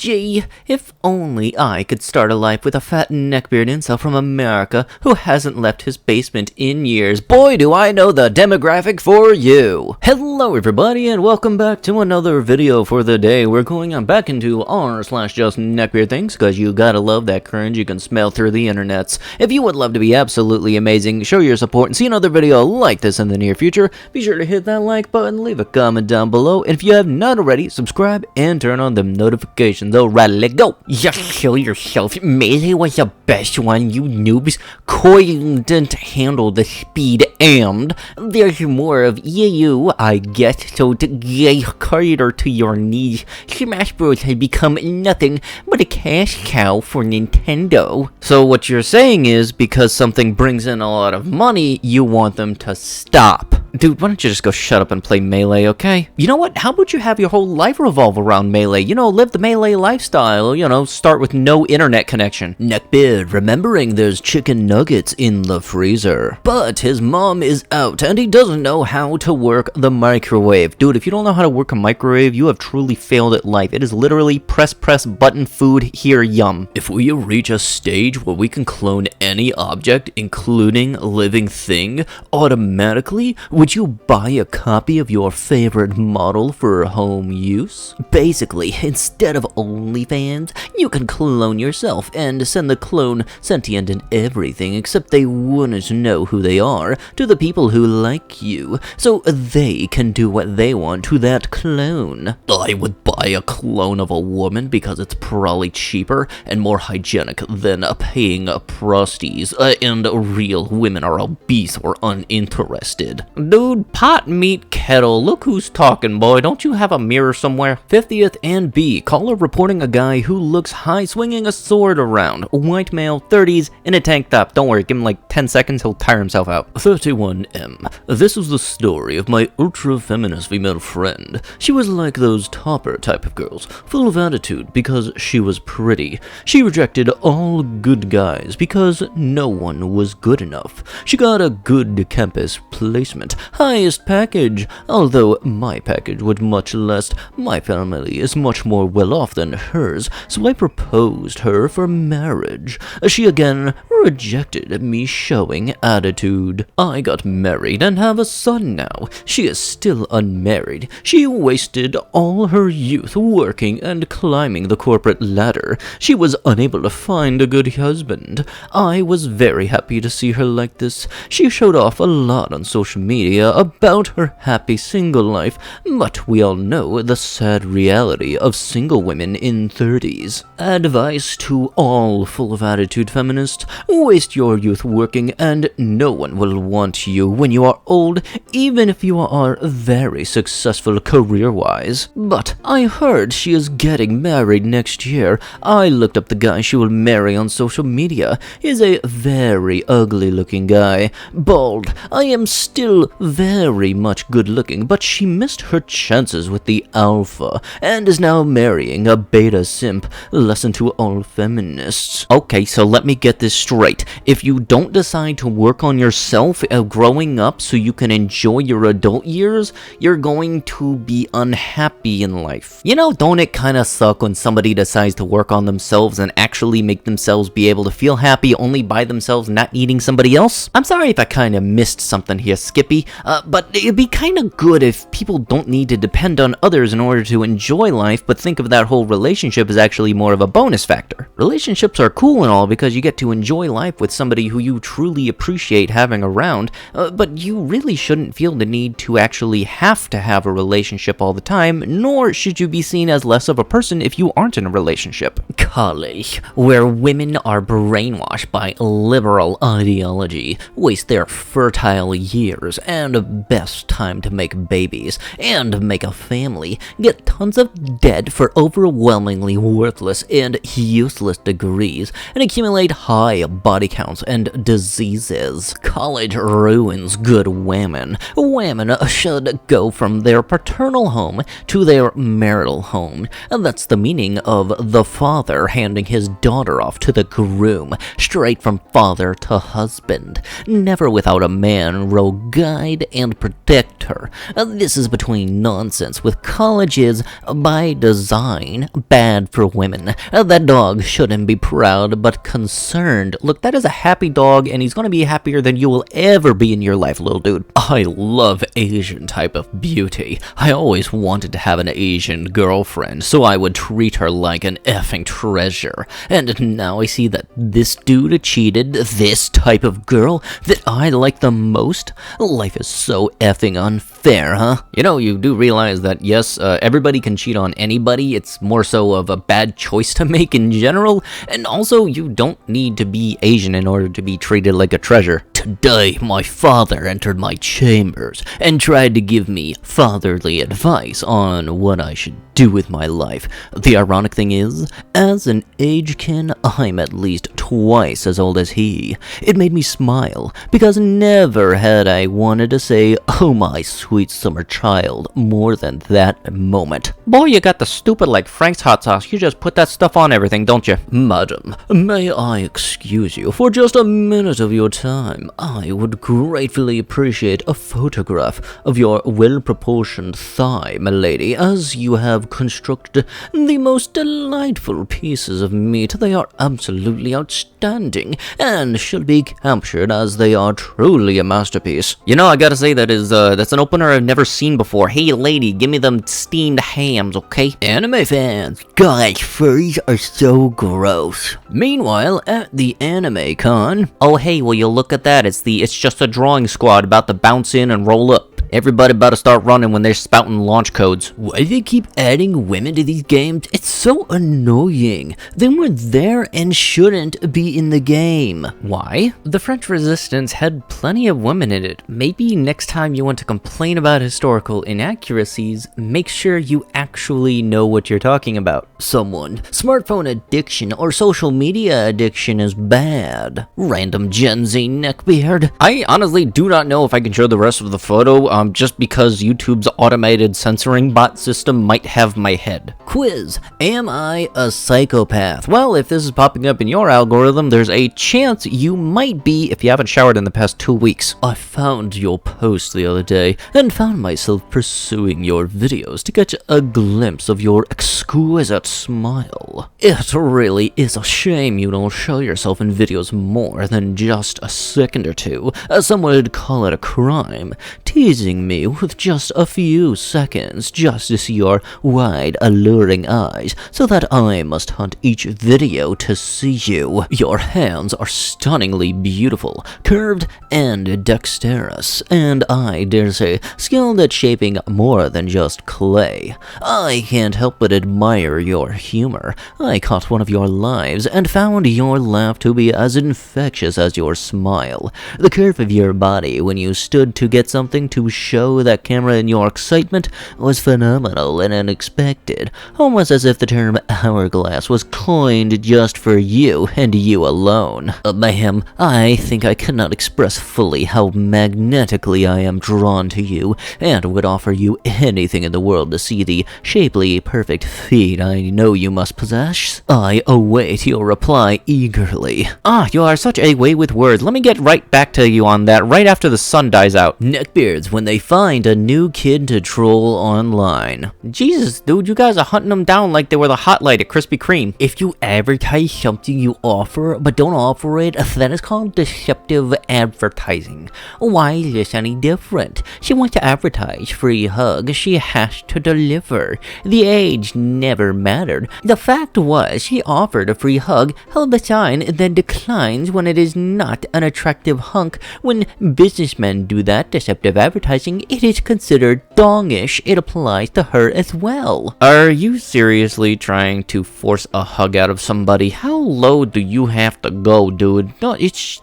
Gee, if only I could start a life with a fat neckbeard incel from America who hasn't left his basement in years. Boy, do I know the demographic for you! Hello everybody and welcome back to another video for the day. We're going on back into r/justneckbeardthings because you gotta love that cringe you can smell through the internets. If you would love to be absolutely amazing, show your support and see another video like this in the near future, be sure to hit that like button, leave a comment down below, and if you have not already, subscribe and turn on them notifications. Alright, let's go! Just kill yourself. Melee was the best one, you noobs. Couldn't handle the speed, and there's more of you, I guess, so to get harder to your knees, Smash Bros. Has become nothing but a cash cow for Nintendo. So what you're saying is, because something brings in a lot of money, you want them to stop. Dude, why don't you just go shut up and play Melee, okay? You know what? How about you have your whole life revolve around Melee? You know, live the Melee lifestyle, you know, start with no internet connection. Neckbeard, remembering there's chicken nuggets in the freezer. But his mom is out, and he doesn't know how to work the microwave. Dude, if you don't know how to work a microwave, you have truly failed at life. It is literally press button food, here, yum. If we reach a stage where we can clone any object, including a living thing, automatically, would you buy a copy of your favorite model for home use? Basically, instead of OnlyFans, you can clone yourself and send the clone sentient and everything, except they wouldn't know who they are, to the people who like you, so they can do what they want to that clone. I would buy a clone of a woman because it's probably cheaper and more hygienic than paying prosties, and real women are obese or uninterested. Dude, pot, meat, kettle, look who's talking, boy. Don't you have a mirror somewhere? 50th and B, caller reporting a guy who looks high swinging a sword around. White male, 30s, in a tank top. Don't worry, give him like 10 seconds, he'll tire himself out. 31M, this is the story of my ultra-feminist female friend. She was like those topper type of girls, full of attitude because she was pretty. She rejected all good guys because no one was good enough. She got a good campus placement, highest package, although my package was much less. My family is much more well off than hers, so I proposed her for marriage. She again rejected me, showing attitude. I got married and have a son now. She is still unmarried. She wasted all her youth working and climbing the corporate ladder. She was unable to find a good husband. I was very happy to see her like this. She showed off a lot on social media about her happy single life, but we all know the sad reality of single women in 30s. Advice to all full of attitude feminists: waste your youth working and no one will want you when you are old, even if you are very successful career-wise. But I heard she is getting married next year. I looked up the guy she will marry on social media. He's a very ugly-looking guy. Bald. I am still very much good-looking, but she missed her chances with the alpha, and is now marrying a beta simp. Lesson to all feminists. Okay, so let me get this straight. If you don't decide to work on yourself growing up so you can enjoy your adult years, you're going to be unhappy in life. You know, don't it kind of suck when somebody decides to work on themselves and actually make themselves be able to feel happy only by themselves, not needing somebody else? I'm sorry if I kind of missed something here, Skippy, but it'd be kind of good if people don't need to depend on others in order to enjoy life, but think of that whole relationship as actually more of a bonus factor. Relationships are cool and all because you get to enjoy life with somebody who you truly appreciate having around, but you really shouldn't feel the need to actually have to have a relationship all the time, nor should you be seen as less of a person if you aren't in a relationship. College, where women are brainwashed by liberal ideology, waste their fertile years and best time to make babies and make a family, get tons of debt for overwhelmingly worthless and useless degrees, and accumulate high body counts and diseases. College ruins good women. Women should go from their paternal home to their marital home, and that's the meaning of the father handing his daughter off to the groom, straight from father to husband. Never without a man, rogue guy provide and protect her. This is between nonsense with colleges by design bad for women. That dog shouldn't be proud but concerned. Look, that is a happy dog, and he's gonna be happier than you will ever be in your life, little dude. I love Asian type of beauty. I always wanted to have an Asian girlfriend, so I would treat her like an effing treasure. And now I see that this dude cheated this type of girl that I like the most. Life is so effing unfair, huh? You know, you do realize that, yes, everybody can cheat on anybody. It's more so of a bad choice to make in general. And also, you don't need to be Asian in order to be treated like a treasure. Today, my father entered my chambers and tried to give me fatherly advice on what I should do with my life. The ironic thing is, as an agekin, I'm at least twice as old as he. It made me smile, because never had I wanted to say, "Oh my sweet summer child," more than that moment. Boy, you got the stupid like Frank's hot sauce. You just put that stuff on everything, don't you? Madam, may I excuse you for just a minute of your time? I would gratefully appreciate a photograph of your well-proportioned thigh, my lady, as you have constructed the most delightful pieces of meat. They are absolutely outstanding and should be captured, as they are truly a masterpiece. You know, I gotta say, that's an opener I've never seen before. Hey lady, give me them steamed hams, okay? Anime fans, guys, furries are so gross. Meanwhile, at the anime con, oh hey, will you look at that? It's just a drawing squad about to bounce in and roll up. Everybody about to start running when they're spouting launch codes. Why do they keep adding women to these games? It's so annoying. They were there and shouldn't be in the game. Why? The French Resistance had plenty of women in it. Maybe next time you want to complain about historical inaccuracies, make sure you actually know what you're talking about. Someone, smartphone addiction or social media addiction is bad. Random Gen Z neckbeard. I honestly do not know if I can show the rest of the photo, just because YouTube's automated censoring bot system might have my head. Quiz: am I a psychopath? Well, if this is popping up in your algorithm, there's a chance you might be if you haven't showered in the past 2 weeks. I found your post the other day and found myself pursuing your videos to get a glimpse of your exquisite smile. It really is a shame you don't show yourself in videos more than just a second or two. Some would call it a crime. Teasing me with just a few seconds just to see your wide, alluring eyes, so that I must hunt each video to see you. Your hands are stunningly beautiful, curved and dexterous, and I dare say skilled at shaping more than just clay. I can't help but admire your humor. I caught one of your lives and found your laugh to be as infectious as your smile. The curve of your body when you stood to get something to show that camera in your excitement was phenomenal and unexpected, almost as if the term hourglass was coined just for you and you alone. Ma'am, I think I cannot express fully how magnetically I am drawn to you, and would offer you anything in the world to see the shapely, perfect feet I know you must possess. I await your reply eagerly. Ah, you are such a way with words. Let me get right back to you on that right after the sun dies out. Neckbeards, when they find a new kid to troll online. Jesus, dude, you guys are hunting them down like they were the hot light at Krispy Kreme. If you advertise something you offer, but don't offer it, then it's called deceptive advertising. Why is this any different? She wants to advertise free hugs, she has to deliver. The age never mattered. The fact was, she offered a free hug, held the sign, then declines when it is not an attractive hunk. When businessmen do that deceptive advertising, it is considered dongish. It applies to her as well. Are you seriously trying to force a hug out of somebody? How low do you have to go, dude?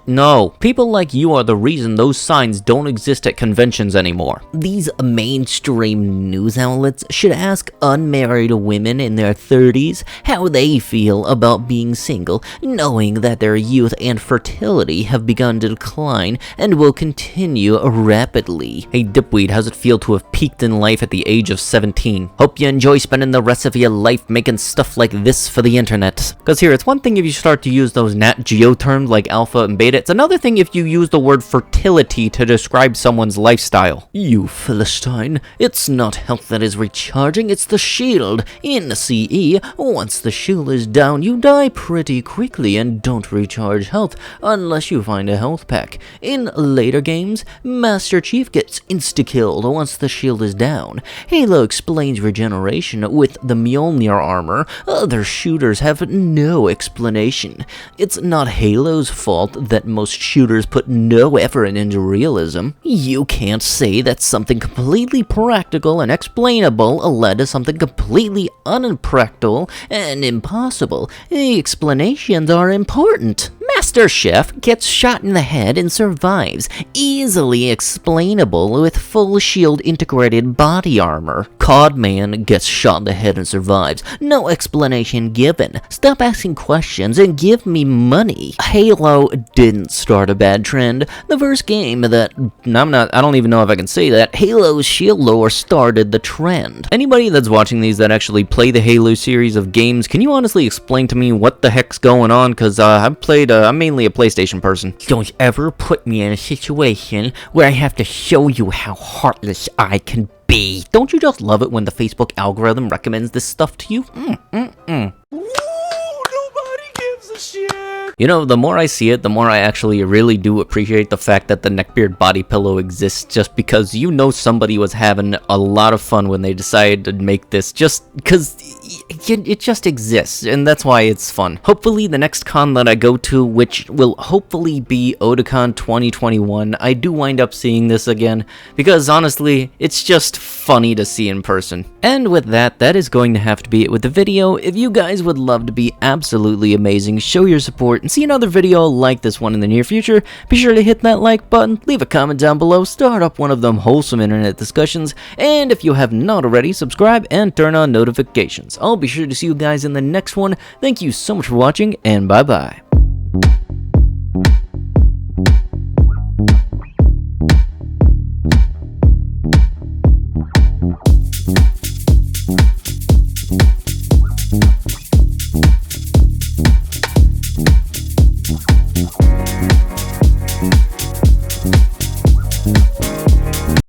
No. People like you are the reason those signs don't exist at conventions anymore. These mainstream news outlets should ask unmarried women in their 30s how they feel about being single, knowing that their youth and fertility have begun to decline and will continue rapidly. Hey dipweed, how's it feel to have peaked in life at the age of 17. Hope you enjoy spending the rest of your life making stuff like this for the internet. Cause here, it's one thing if you start to use those Nat Geo terms like alpha and beta, it's another thing if you use the word fertility to describe someone's lifestyle. You Philistine, it's not health that is recharging, it's the shield. In CE, once the shield is down, you die pretty quickly and don't recharge health unless you find a health pack. In later games, Master Chief gets insta-killed once the shield is down. Halo explains regeneration with the Mjolnir armor. Other shooters have no explanation. It's not Halo's fault that most shooters put no effort into realism. You can't say that something completely practical and explainable led to something completely unpractical and impossible. The explanations are important. Master Chef gets shot in the head and survives. Easily explainable with full shield integrated body armor. Codman gets shot in the head and survives. No explanation given. Stop asking questions and give me money. Halo didn't start a bad trend. The first game that, I don't even know if I can say that, Halo's shield lore started the trend. Anybody that's watching these that actually play the Halo series of games, can you honestly explain to me what the heck's going on? Cause I'm mainly a PlayStation person. Don't ever put me in a situation where I have to show you how heartless I can be. Don't you just love it when the Facebook algorithm recommends this stuff to you? Nobody gives a shit. You know, the more I see it, the more I actually really do appreciate the fact that the neckbeard body pillow exists, just because you know somebody was having a lot of fun when they decided to make this, just because it just exists, and that's why it's fun. Hopefully the next con that I go to, which will hopefully be Otakon 2021, I do wind up seeing this again, because honestly, it's just funny to see in person. And with that, that is going to have to be it with the video. If you guys would love to be absolutely amazing, show your support, and see another video like this one in the near future, be sure to hit that like button, leave a comment down below, start up one of them wholesome internet discussions, and if you have not already, subscribe and turn on notifications. I'll be sure to see you guys in the next one. Thank you so much for watching, and bye-bye.